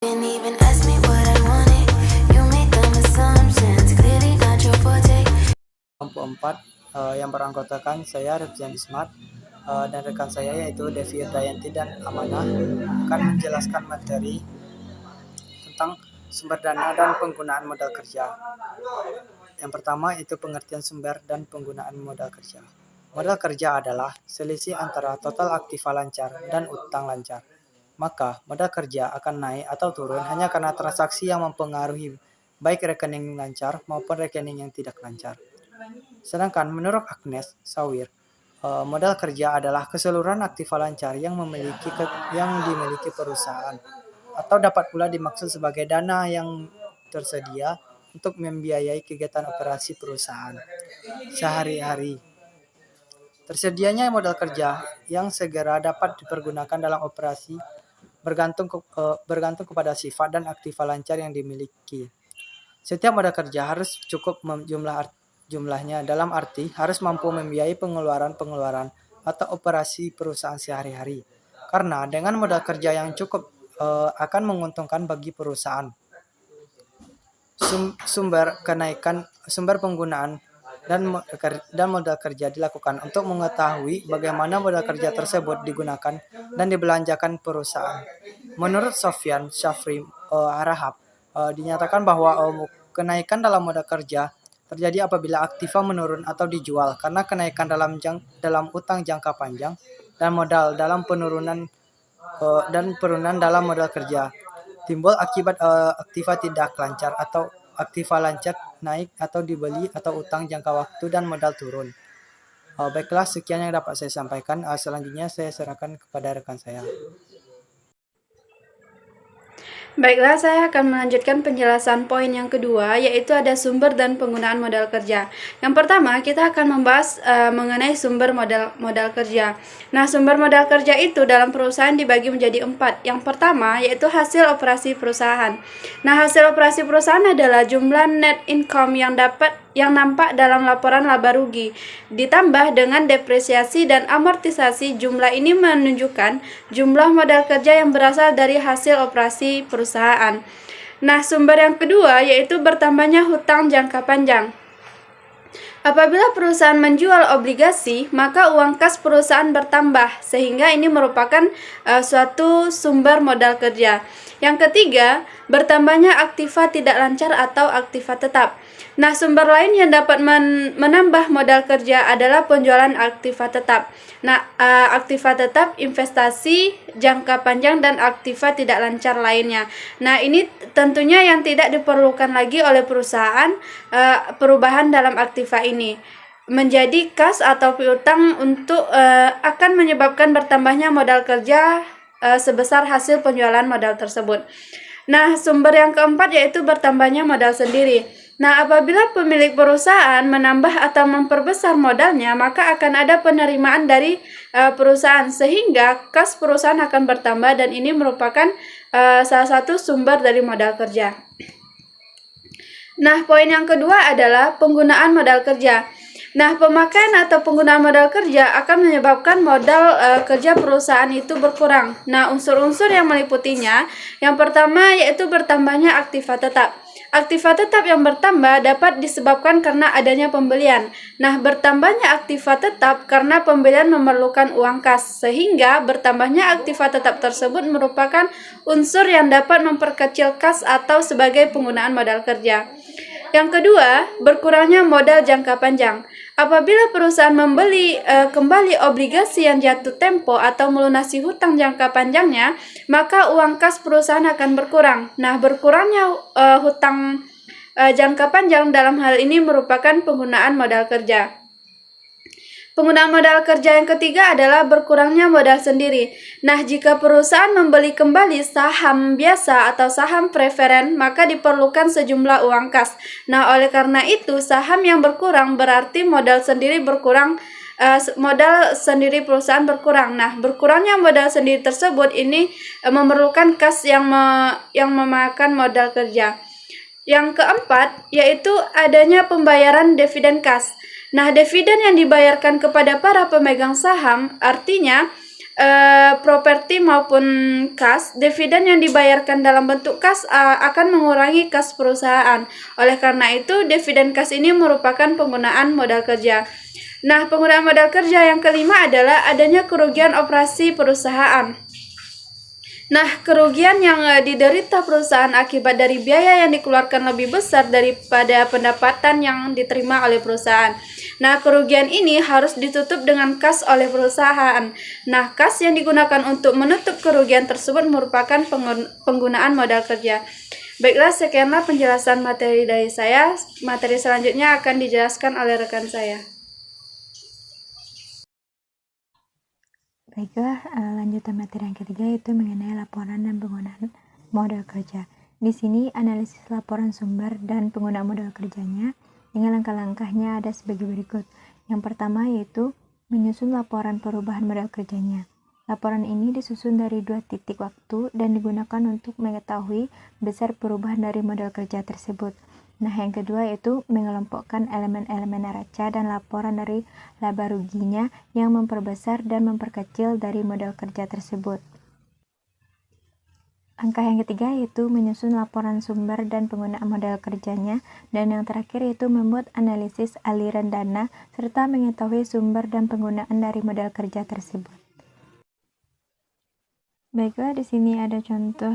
Didn't even ask me what I wanted. You made dumb assumptions, clearly not your forte. Kelompok 4 yang beranggotakan saya Rifzian Ismat dan rekan saya yaitu Devi Dayanti dan Amanah akan menjelaskan materi tentang sumber dana dan penggunaan modal kerja. Yang pertama itu pengertian sumber dan penggunaan modal kerja. Modal kerja adalah selisih antara total aktiva lancar dan utang lancar. Maka modal kerja akan naik atau turun hanya karena transaksi yang mempengaruhi baik rekening lancar maupun rekening yang tidak lancar. Sedangkan menurut Agnes Sawir, modal kerja adalah keseluruhan aktiva lancar yang dimiliki perusahaan atau dapat pula dimaksud sebagai dana yang tersedia untuk membiayai kegiatan operasi perusahaan sehari-hari. Tersedianya modal kerja yang segera dapat dipergunakan dalam operasi bergantung kepada sifat dan aktiva lancar yang dimiliki. Setiap modal kerja harus cukup jumlahnya, dalam arti harus mampu membiayai pengeluaran atau operasi perusahaan sehari-hari. Karena dengan modal kerja yang cukup akan menguntungkan bagi perusahaan. Sumber penggunaan dan modal kerja dilakukan untuk mengetahui bagaimana modal kerja tersebut digunakan dan dibelanjakan perusahaan. Menurut Sofyan Syafri Harahap, dinyatakan bahwa kenaikan dalam modal kerja terjadi apabila aktiva menurun atau dijual karena kenaikan dalam utang jangka panjang dan modal dalam penurunan dalam modal kerja timbul akibat aktiva tidak lancar atau aktiva lancar naik atau dibeli atau utang jangka waktu dan modal turun. Baiklah, sekian yang dapat saya sampaikan. Selanjutnya saya serahkan kepada rekan saya. Baiklah, saya akan melanjutkan penjelasan poin yang kedua, yaitu ada sumber dan penggunaan modal kerja. Yang pertama, kita akan membahas mengenai sumber modal kerja. Nah, sumber modal kerja itu dalam perusahaan dibagi menjadi 4. Yang pertama, yaitu hasil operasi perusahaan. Nah, hasil operasi perusahaan adalah jumlah net income yang nampak dalam laporan laba rugi, ditambah dengan depresiasi dan amortisasi. Jumlah ini menunjukkan jumlah modal kerja yang berasal dari hasil operasi perusahaan. Nah, sumber yang kedua yaitu bertambahnya hutang jangka panjang. Apabila perusahaan menjual obligasi, maka uang kas perusahaan bertambah, sehingga ini merupakan suatu sumber modal kerja. Yang ketiga, bertambahnya aktiva tidak lancar atau aktiva tetap. Nah, sumber lain yang dapat menambah modal kerja adalah penjualan aktiva tetap. Nah, aktiva tetap, investasi jangka panjang, dan aktiva tidak lancar lainnya. Nah, ini tentunya yang tidak diperlukan lagi oleh perusahaan. Perubahan dalam aktiva ini menjadi kas atau piutang akan menyebabkan bertambahnya modal kerja sebesar hasil penjualan modal tersebut. Nah, sumber yang keempat yaitu bertambahnya modal sendiri. Nah, apabila pemilik perusahaan menambah atau memperbesar modalnya, maka akan ada penerimaan dari perusahaan, sehingga kas perusahaan akan bertambah, dan ini merupakan salah satu sumber dari modal kerja. Nah, poin yang kedua adalah penggunaan modal kerja. Nah, pemakaian atau penggunaan modal kerja akan menyebabkan modal kerja perusahaan itu berkurang. Nah, unsur-unsur yang meliputinya, yang pertama yaitu bertambahnya aktiva tetap. Aktiva tetap yang bertambah dapat disebabkan karena adanya pembelian. Nah, bertambahnya aktiva tetap karena pembelian memerlukan uang kas, sehingga bertambahnya aktiva tetap tersebut merupakan unsur yang dapat memperkecil kas atau sebagai penggunaan modal kerja. Yang kedua, berkurangnya modal jangka panjang. Apabila perusahaan membeli kembali obligasi yang jatuh tempo atau melunasi hutang jangka panjangnya, maka uang kas perusahaan akan berkurang. Nah, berkurangnya hutang jangka panjang dalam hal ini merupakan penggunaan modal kerja. Penggunaan modal kerja yang ketiga adalah berkurangnya modal sendiri. Nah, jika perusahaan membeli kembali saham biasa atau saham preferen, maka diperlukan sejumlah uang kas. Nah, oleh karena itu, saham yang berkurang berarti modal sendiri berkurang, modal sendiri perusahaan berkurang. Nah, berkurangnya modal sendiri tersebut ini memerlukan kas yang memakan modal kerja. Yang keempat, yaitu adanya pembayaran dividen kas. Nah, dividen yang dibayarkan kepada para pemegang saham artinya properti maupun kas, dividen yang dibayarkan dalam bentuk kas akan mengurangi kas perusahaan. Oleh karena itu, dividen kas ini merupakan penggunaan modal kerja. Nah, penggunaan modal kerja yang kelima adalah adanya kerugian operasi perusahaan. Nah, kerugian yang diderita perusahaan akibat dari biaya yang dikeluarkan lebih besar daripada pendapatan yang diterima oleh perusahaan. Nah, kerugian ini harus ditutup dengan kas oleh perusahaan. Nah, kas yang digunakan untuk menutup kerugian tersebut merupakan penggunaan modal kerja. Baiklah, sekianlah penjelasan materi dari saya. Materi selanjutnya akan dijelaskan oleh rekan saya. Baiklah, lanjutan materi yang ketiga yaitu mengenai laporan dan penggunaan modal kerja. Di sini analisis laporan sumber dan penggunaan modal kerjanya dengan langkah-langkahnya ada sebagai berikut. Yang pertama yaitu menyusun laporan perubahan modal kerjanya. Laporan ini disusun dari 2 titik waktu dan digunakan untuk mengetahui besar perubahan dari modal kerja tersebut. Nah, yang kedua yaitu mengelompokkan elemen-elemen neraca dan laporan dari laba ruginya yang memperbesar dan memperkecil dari modal kerja tersebut. Langkah yang ketiga yaitu menyusun laporan sumber dan penggunaan modal kerjanya, dan yang terakhir yaitu membuat analisis aliran dana serta mengetahui sumber dan penggunaan dari modal kerja tersebut. Baiklah, di sini ada contoh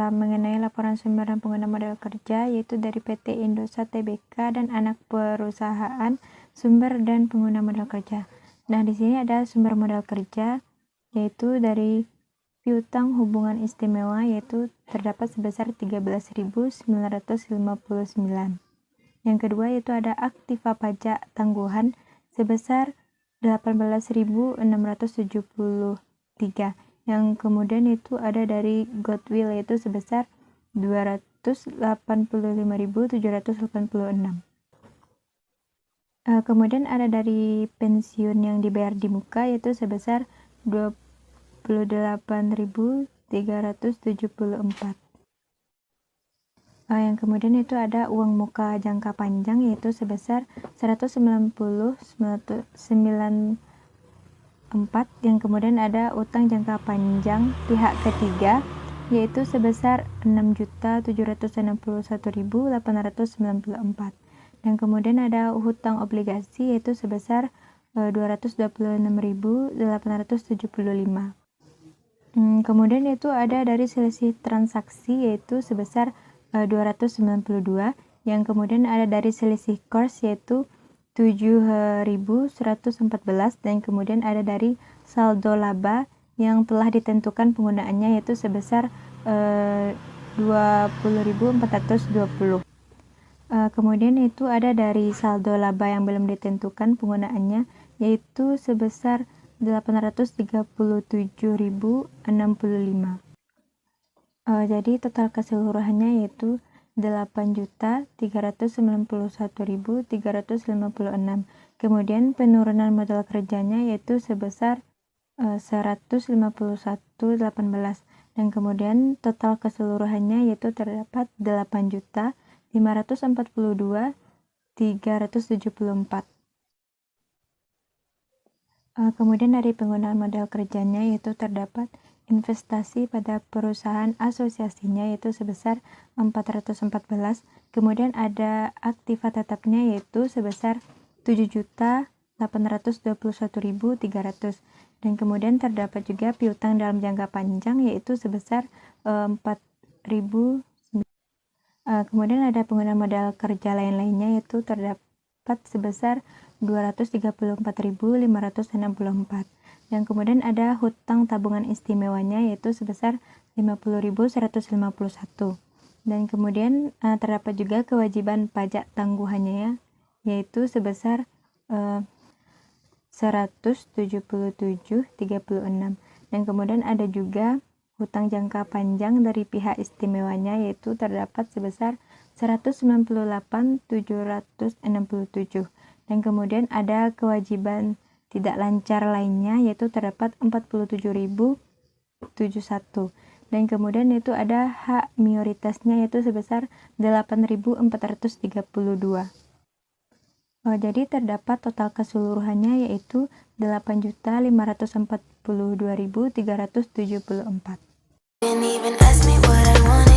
mengenai laporan sumber dan penggunaan modal kerja yaitu dari PT Indosat Tbk dan anak perusahaan sumber dan pengguna modal kerja. Nah, di sini ada sumber modal kerja yaitu dari piutang hubungan istimewa yaitu terdapat sebesar 13.959. Yang kedua yaitu ada aktiva pajak tangguhan sebesar 18.673. Yang kemudian itu ada dari goodwill yaitu sebesar 285.786. Kemudian ada dari pensiun yang dibayar di muka yaitu sebesar 28.374. Yang kemudian itu ada uang muka jangka panjang yaitu sebesar 190.994. Yang kemudian ada utang jangka panjang pihak ketiga yaitu sebesar 6.761.894. Dan kemudian ada hutang obligasi yaitu sebesar 226.875. Kemudian itu ada dari selisih transaksi yaitu sebesar 292. Yang kemudian ada dari selisih kurs yaitu 7.114, dan kemudian ada dari saldo laba yang telah ditentukan penggunaannya yaitu sebesar 20.420. Kemudian itu ada dari saldo laba yang belum ditentukan penggunaannya yaitu sebesar 837.065. Jadi total keseluruhannya yaitu 8.391.356. Kemudian penurunan modal kerjanya yaitu sebesar 151.18, dan kemudian total keseluruhannya yaitu terdapat 8.542.374. Kemudian dari penggunaan modal kerjanya yaitu terdapat investasi pada perusahaan asosiasinya yaitu sebesar 414. Kemudian ada aktiva tetapnya yaitu sebesar 7.821.300. Dan kemudian terdapat juga piutang dalam jangka panjang yaitu sebesar 4.000. Kemudian ada penggunaan modal kerja lain-lainnya yaitu terdapat sebesar 234.564. Dan kemudian ada hutang tabungan istimewanya yaitu sebesar 50.151. Dan kemudian terdapat juga kewajiban pajak tangguhannya yaitu sebesar 177.36. Dan kemudian ada juga hutang jangka panjang dari pihak istimewanya yaitu terdapat sebesar 198.767. Dan kemudian ada kewajiban tidak lancar lainnya yaitu terdapat 47.071. Dan kemudian itu ada hak minoritasnya yaitu sebesar 8.432. Jadi terdapat total keseluruhannya yaitu 8.542.374. Didn't even ask me what I wanted.